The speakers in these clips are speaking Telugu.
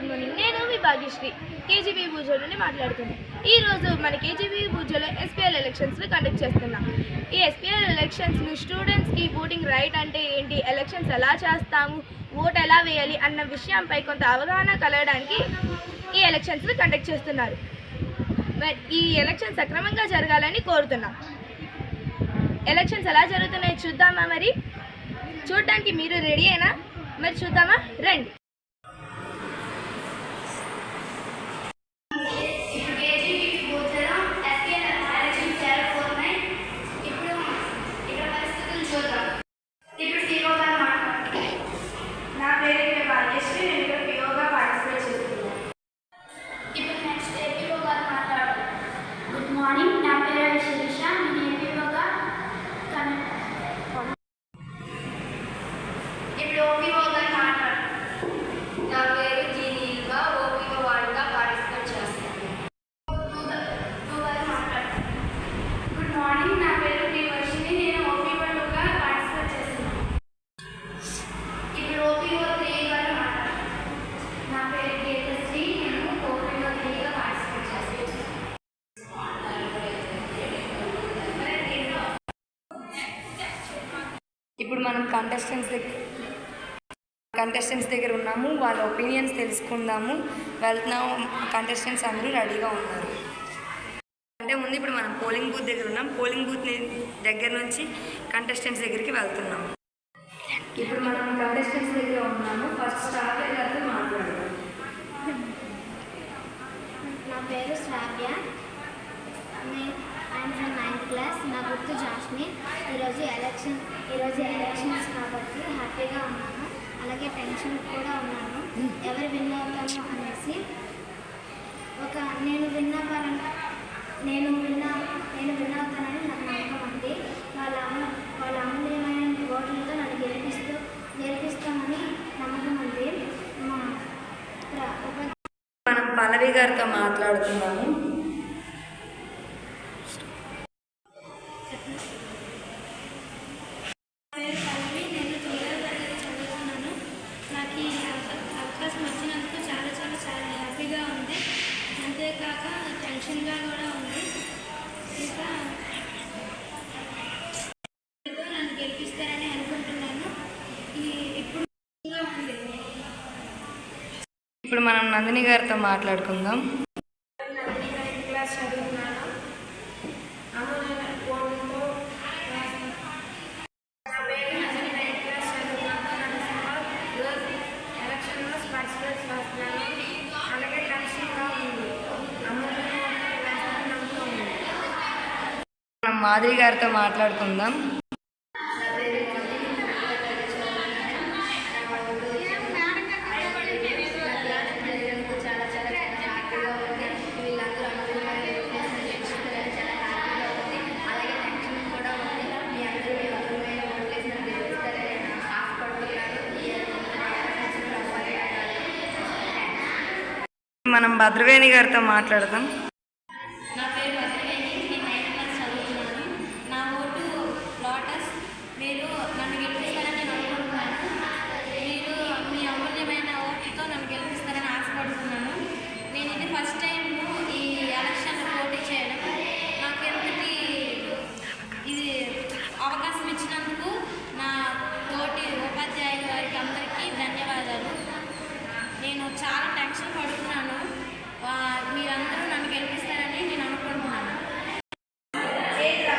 Good morning. నేను మీ భాగ్యశ్రీ కేజీబీ భూజో నుండి మాట్లాడుతున్నాను. ఈరోజు మన కేజీబీ భూజోలో ఎస్పీఎల్ ఎలక్షన్స్ని కండక్ట్ చేస్తున్నాం. ఈ ఎస్పీఎల్ ఎలక్షన్స్ని స్టూడెంట్స్కి ఓటింగ్ రైట్ అంటే ఏంటి, ఎలక్షన్స్ ఎలా చేస్తాము, ఓట్ ఎలా వేయాలి అన్న విషయంపై కొంత అవగాహన కలగడానికి ఈ ఎలక్షన్స్ని కండక్ట్ చేస్తున్నారు. ఈ ఎలక్షన్ సక్రమంగా జరగాలని కోరుతున్నాం. ఎలక్షన్స్ ఎలా జరుగుతున్నాయో చూద్దామా? మరి చూడడానికి మీరు రెడీ అయినా? మరి చూద్దామా, రండి. నా పేరు భాగ్యశ్రీ, నేను ఇక్కడ పిఓగా పార్టిసిపేట్ చేస్తున్నాను. ఇప్పుడు నెక్స్ట్ ఏపీఓ గారు మాట్లాడారు. గుడ్ మార్నింగ్, నా పేరు శిరీష, నేను ఏపీఓగా ఇప్పుడు ఓపీఓ గారు మాట్లాడారు. నా పేరు జీనీల్గా, ఓపీఓ వార్డుగా పార్టిసిపేట్ చేస్తాను. గుడ్ మార్నింగ్, నా పేరు వర్షిని, నేను ఓపీఓగా పార్టిసిపేట్ చేస్తున్నాను. ఇప్పుడు ఓపీఓ 3 గారు మాట్లాడారు. నా పేరు కేతశ్రీ, నేను ఓపీఓ 3గా పార్టిసిపేట్ చేస్తున్నాను. ఇప్పుడు మనం కంటెస్టెంట్స్ దగ్గర ఉన్నాము, వాళ్ళ ఒపీనియన్స్ తెలుసుకుందాము. వెళ్తున్నాము. కంటెస్టెంట్స్ అందరూ రెడీగా ఉన్నారు. అంటే ముందు ఇప్పుడు మనం పోలింగ్ బూత్ దగ్గర ఉన్నాం. పోలింగ్ బూత్ దగ్గర నుంచి కంటెస్టెంట్స్ దగ్గరికి వెళ్తున్నాము. ఇప్పుడు మనం కంటెస్టెంట్స్ దగ్గర ఉన్నాము. ఫస్ట్ స్టార్ట్ గారితో మాట్లాడదాం. నా పేరు శ్రావ్య, ఐఎమ్ ఫ్రమ్ 9th క్లాస్. నా గుర్తు జాస్మి. ఈరోజు ఎలక్షన్స్ కాబట్టి హ్యాపీగా ఉన్నాను, అలాగే టెన్షన్ కూడా ఉన్నాను. ఎవరు విన్ అవుతాను అనేసి నేను విన్ అవుతానని నాకు నమ్మకం ఉంది. వాళ్ళ అమూల్యమైన ఓట్లతో నన్ను గెలిపిస్తామని నమ్మకం ఉంది. మనం పల్లవి గారితో మాట్లాడుతున్నాము. నేను 9వ తరగతి చదువుతున్నాను. నాకు ఈ అవకాశం వచ్చినందుకు చాలా చాలా చాలా హ్యాపీగా ఉంది. అంతేకాక టెన్షన్గా కూడా ఉంది. ఇంకా నన్ను గెలిపిస్తారని అనుకుంటున్నాను. ఇప్పుడు మనం నందిని గారితో మాట్లాడుకుందాం. నందిని 9th క్లాస్ చదువుతున్నాను. అమూల్యమైన ఓట్లతో నా పేరు నందిని 9th క్లాస్ చదువుతున్నాను. ఈరోజు ఎలక్షన్లో పార్టిసిపేట్ చేస్తున్నాను. అలాగే టెన్షన్గా ఉంది. అమూల్యమైన ఓట్లతో వేస్తానని నమ్మకం ఉంది. మనం మాధురి గారితో మాట్లాడుకుందాం. మనం భద్రవేణి గారితో మాట్లాడదాం. నా పేరు భద్రవేణి, నేను 9th క్లాస్ చదువుతున్నాను. నా ఓటు లోటస్. మీరు నన్ను గెలిపిస్తారని నేను అనుకుంటున్నాను. మీరు మీ అమూల్యమైన ఓటుతో నన్ను గెలిపిస్తారని ఆశపడుతున్నాను. నేను ఇది ఫస్ట్ టైం ఈ ఎలక్షన్లో పోటీ చేయడం. నాకు ఎంతటి ఇది అవకాశం ఇచ్చినందుకు నా తోటి ఉపాధ్యాయుల వారికి అందరికీ ధన్యవాదాలు. నేను చాలా టెన్షన్ పడుతున్నాను. మీరందరూ నన్ను గెలిపిస్తారని నేను అనుకుంటున్నాను. ఓపీఓ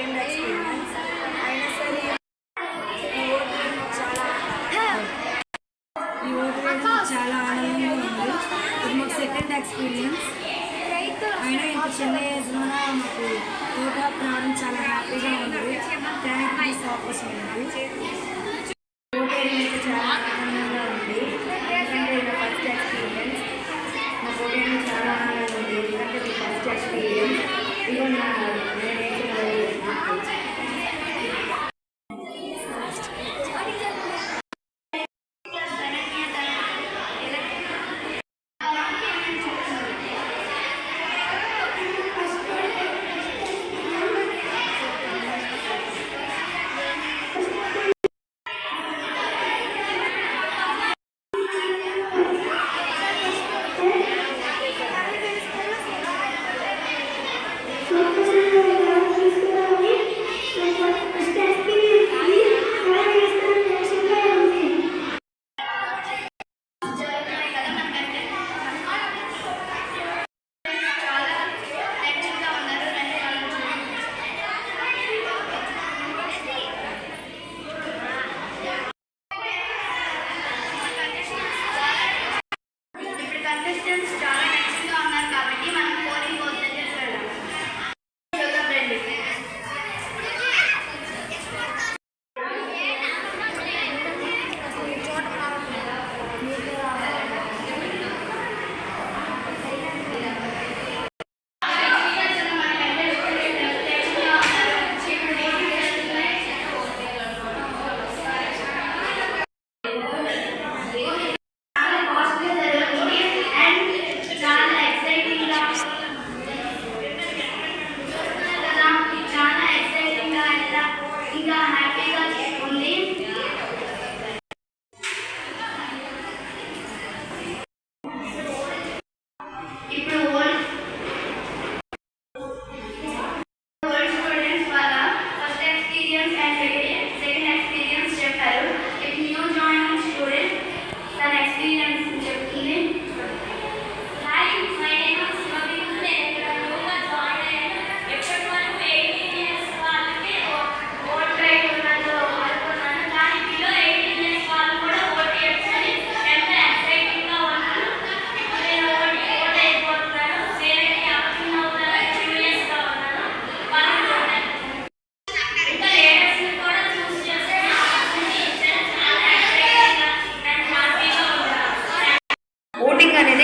సెకండ్ ఎక్స్పీరియన్స్ అయినా సరే ఈ ఓటు చాలా ఆనందంగా ఉంది. ఇది మాకు సెకండ్ ఎక్స్పీరియన్స్ అయినా ఇంత చిన్న ఏజ్లో మాకు ఓటు హక్కు రావడం చాలా హ్యాపీగా ఉంది. Thank you this opportunity. Vote అయితే చాలా ఆనందంగా ఉంది. ఎందుకంటే ఇది ఫస్ట్ ఎక్స్పీరియన్స్. నాకు ఓటు వేయడం చాలా ఆనందంగా ఉంది. ఎందుకంటే ఇది ఫస్ట్ ఎక్స్పీరియన్స్. ఇదిగో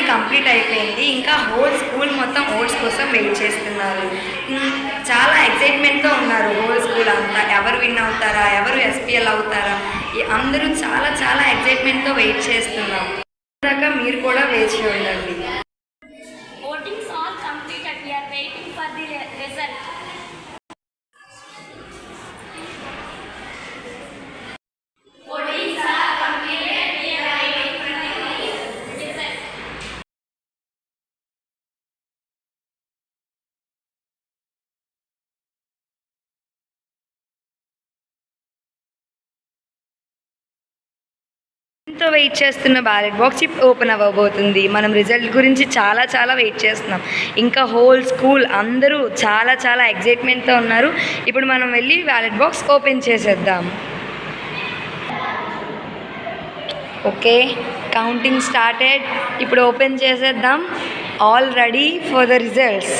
కంప్లీట్ అయిపోయింది. ఇంకా హోల్ స్కూల్ మొత్తం ఓట్స్ కోసం వెయిట్ చేస్తున్నారు. చాలా ఎక్సైట్మెంట్తో ఉన్నారు హోల్ స్కూల్ అంతా. ఎవరు విన్ అవుతారా, ఎవరు ఎస్పీఎల్ అవుతారా, అందరూ చాలా చాలా ఎక్సైట్మెంట్తో వెయిట్ చేస్తున్నాం. దాకా మీరు కూడా వేచి ఉండండి. Votings all completed. We are waiting for the result. Votings are completed. We are waiting for the result. ఎంతో వెయిట్ చేస్తున్న బ్యాలెట్ బాక్స్ ఇప్పుడు ఓపెన్ అవ్వబోతుంది. మనం రిజల్ట్ గురించి చాలా చాలా వెయిట్ చేస్తున్నాం. ఇంకా హోల్ స్కూల్ అందరూ చాలా చాలా ఎక్సైట్మెంట్తో ఉన్నారు. ఇప్పుడు మనం వెళ్ళి బ్యాలెట్ బాక్స్ ఓపెన్ చేసేద్దాం. Okay, counting started. ఇప్పుడు ఓపెన్ చేసేద్దాం. All ready for the results.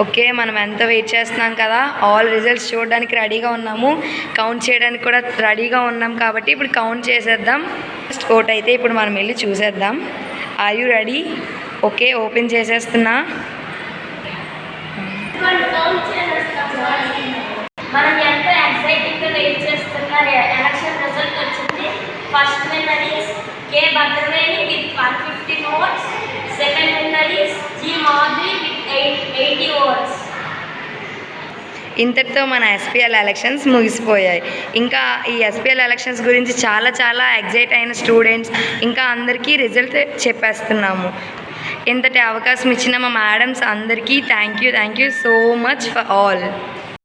Okay, మనం ఎంత వెయిట్ చేస్తున్నాం కదా, ఆల్ రిజల్ట్స్ చూడడానికి రెడీగా ఉన్నాము, కౌంట్ చేయడానికి కూడా రెడీగా ఉన్నాం. కాబట్టి ఇప్పుడు కౌంట్ చేసేద్దాం. ఫస్ట్ ఓట్ అయితే ఇప్పుడు మనం వెళ్ళి చూసేద్దాం. Are you ready? Okay, open చేసేస్తున్నా. మనం ఎంతో ఎక్సైటింగ్గా వెయిట్ చేస్తున్న ఎలక్షన్ రిజల్ట్ వచ్చింది. First winner is K Bhadraveni with 150 votes. Second winner is G Madhuri with 80 votes. ఇంతటితో మన ఎస్పీఎల్ ఎలక్షన్స్ ముగిసిపోయాయి. ఇంకా ఈ ఎస్పీఎల్ ఎలక్షన్స్ గురించి చాలా చాలా ఎగ్జైట్ అయిన స్టూడెంట్స్ ఇంకా అందరికీ రిజల్ట్ చెప్పేస్తున్నాము. ఎంతటి అవకాశం ఇచ్చిన మా మేడమ్స్ అందరికీ thank you so much for all.